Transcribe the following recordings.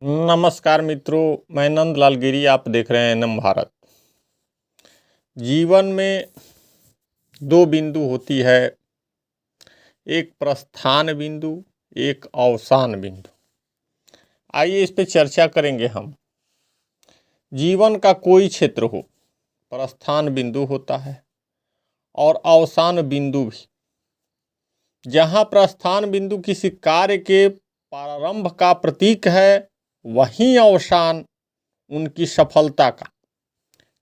नमस्कार मित्रों, मैं नंदलाल गिरी। आप देख रहे हैं एनएम भारत। जीवन में दो बिंदु होती है, एक प्रस्थान बिंदु, एक अवसान बिंदु। आइए इस पे चर्चा करेंगे हम। जीवन का कोई क्षेत्र हो, प्रस्थान बिंदु होता है और अवसान बिंदु भी। जहाँ प्रस्थान बिंदु किसी कार्य के प्रारंभ का प्रतीक है, वहीं अवसान उनकी सफलता का।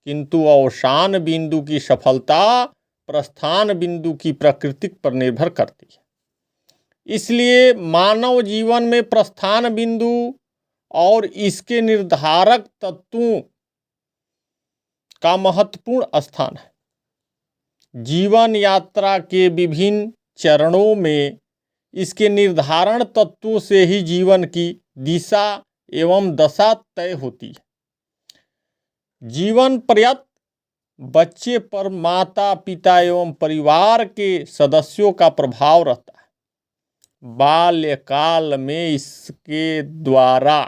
किंतु अवसान बिंदु की सफलता प्रस्थान बिंदु की प्रकृति पर निर्भर करती है। इसलिए मानव जीवन में प्रस्थान बिंदु और इसके निर्धारक तत्वों का महत्वपूर्ण स्थान है। जीवन यात्रा के विभिन्न चरणों में इसके निर्धारण तत्वों से ही जीवन की दिशा एवं दशा तय होती है। जीवन पर्यंत बच्चे पर माता पिता एवं परिवार के सदस्यों का प्रभाव रहता है। बाल्यकाल में इसके द्वारा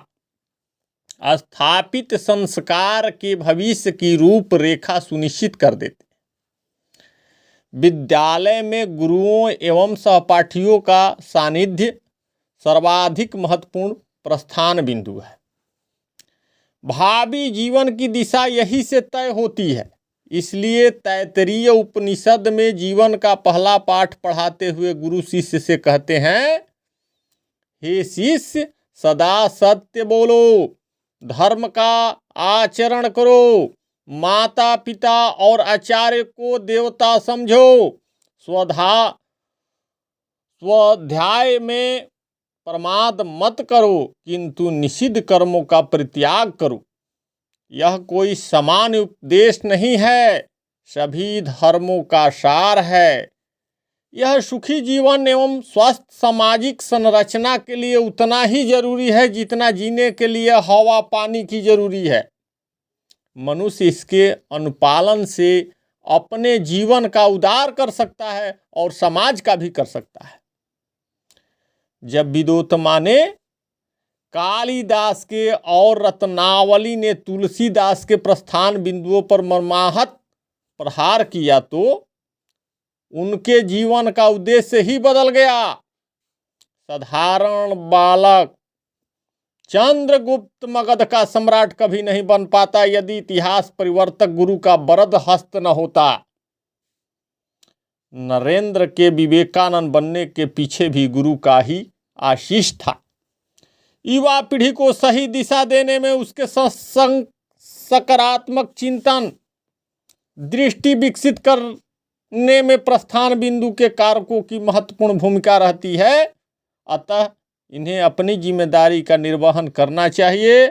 स्थापित संस्कार के भविष्य की रूपरेखा सुनिश्चित कर देते हैं। विद्यालय में गुरुओं एवं सहपाठियों का सानिध्य सर्वाधिक महत्वपूर्ण प्रस्थान बिंदु है। भावी जीवन की दिशा यही से तय होती है। इसलिए तैत्तिरीय उपनिषद में जीवन का पहला पाठ पढ़ाते हुए गुरु शिष्य से कहते हैं, हे शिष्य, सदा सत्य बोलो, धर्म का आचरण करो, माता पिता और आचार्य को देवता समझो, स्वाध्याय में प्रमाद मत करो, किंतु निषिद्ध कर्मों का परित्याग करो। यह कोई सामान्य उपदेश नहीं है, सभी धर्मों का सार है। यह सुखी जीवन एवं स्वस्थ सामाजिक संरचना के लिए उतना ही जरूरी है जितना जीने के लिए हवा पानी की जरूरी है। मनुष्य इसके अनुपालन से अपने जीवन का उद्धार कर सकता है और समाज का भी कर सकता है। जब विद्वत्मा ने कालिदास के और रत्नावली ने तुलसीदास के प्रस्थान बिंदुओं पर मर्माहत प्रहार किया तो उनके जीवन का उद्देश्य ही बदल गया। साधारण बालक चंद्रगुप्त मगध का सम्राट कभी नहीं बन पाता यदि इतिहास परिवर्तक गुरु का वरद हस्त न होता। नरेंद्र के विवेकानंद बनने के पीछे भी गुरु का ही आशीष था। युवा पीढ़ी को सही दिशा देने में उसके सकारात्मक चिंतन दृष्टि विकसित करने में प्रस्थान बिंदु के कारकों की महत्वपूर्ण भूमिका रहती है। अतः इन्हें अपनी जिम्मेदारी का निर्वहन करना चाहिए।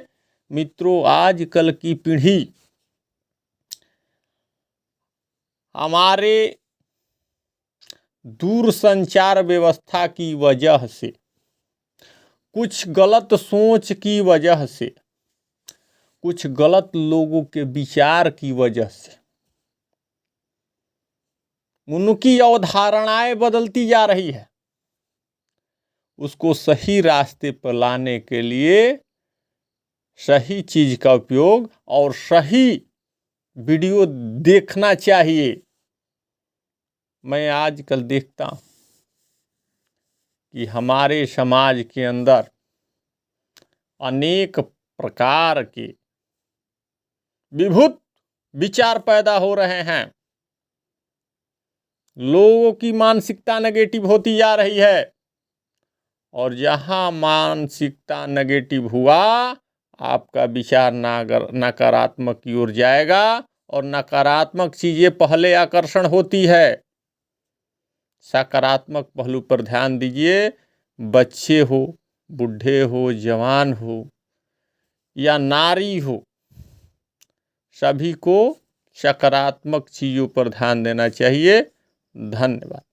मित्रों, आजकल की पीढ़ी हमारे दूरसंचार व्यवस्था की वजह से, कुछ गलत सोच की वजह से, कुछ गलत लोगों के विचार की वजह से उनकी अवधारणाएं बदलती जा रही है। उसको सही रास्ते पर लाने के लिए सही चीज का उपयोग और सही वीडियो देखना चाहिए। मैं आजकल देखता हूं कि हमारे समाज के अंदर अनेक प्रकार के विभुत विचार पैदा हो रहे हैं। लोगों की मानसिकता नेगेटिव होती जा रही है और जहां मानसिकता नेगेटिव हुआ, आपका विचार नकारात्मक की ओर जाएगा और नकारात्मक चीजें पहले आकर्षण होती है। सकारात्मक पहलू पर ध्यान दीजिए। बच्चे हो, बूढ़े हो, जवान हो या नारी हो, सभी को सकारात्मक चीजों पर ध्यान देना चाहिए। धन्यवाद।